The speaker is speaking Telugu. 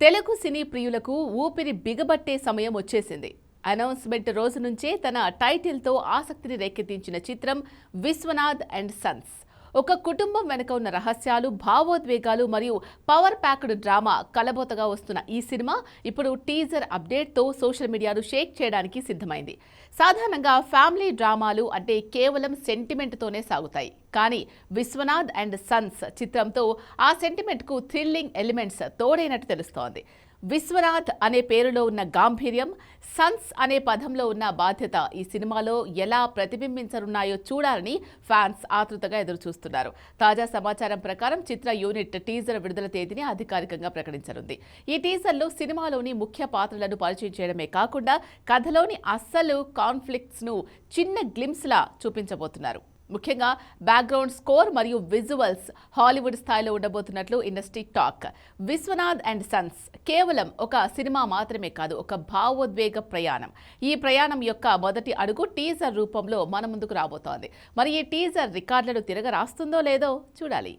తెలుగు సినీ ప్రియులకు ఊపిరి బిగబట్టే సమయం వచ్చేసింది. అనౌన్స్మెంట్ రోజు నుంచే తన టైటిల్తో ఆసక్తిని రేకెత్తించిన చిత్రం విశ్వనాథ్ అండ్ సన్స్. ఒక కుటుంబం వెనుక ఉన్న రహస్యాలు, భావోద్వేగాలు మరియు పవర్ ప్యాక్డ్ డ్రామా కలబోతగా వస్తున్న ఈ సినిమా ఇప్పుడు టీజర్ అప్డేట్తో సోషల్ మీడియాను షేక్ చేయడానికి సిద్ధమైంది. సాధారణంగా ఫ్యామిలీ డ్రామాలు అంటే కేవలం సెంటిమెంట్తోనే సాగుతాయి. కానీ విశ్వనాథ్ అండ్ సన్స్ చిత్రంతో ఆ సెంటిమెంట్కు థ్రిల్లింగ్ ఎలిమెంట్స్ తోడైనట్టు తెలుస్తోంది. విశ్వనాథ్ అనే పేరులో ఉన్న గాంభీర్యం, సన్స్ అనే పదంలో ఉన్న బాధ్యత ఈ సినిమాలో ఎలా ప్రతిబింబించనున్నాయో చూడాలని ఫ్యాన్స్ ఆతృతగా ఎదురుచూస్తున్నారు. తాజా సమాచారం ప్రకారం చిత్ర యూనిట్ టీజర్ విడుదల తేదీని అధికారికంగా ప్రకటించనుంది. ఈ టీజర్లో సినిమాలోని ముఖ్య పాత్రలను పరిచయం చేయడమే కాకుండా కథలోని అస్సలు కాన్ఫ్లిక్ట్స్ను చిన్న గ్లిమ్స్లా చూపించబోతున్నారు. ముఖ్యంగా బ్యాక్గ్రౌండ్ స్కోర్ మరియు విజువల్స్ హాలీవుడ్ స్థాయిలో ఉండబోతున్నట్లు industry talk. Viswanath and sons కేవలం ఒక సినిమా మాత్రమే కాదు, ఒక భావోద్వేగ ప్రయాణం. ఈ ప్రయాణం యొక్క మొదటి అడుగు టీజర్ రూపంలో మన ముందుకు రాబోతోంది. మరి ఈ టీజర్ రికార్డులను తిరగరాస్తుందో లేదో చూడాలి.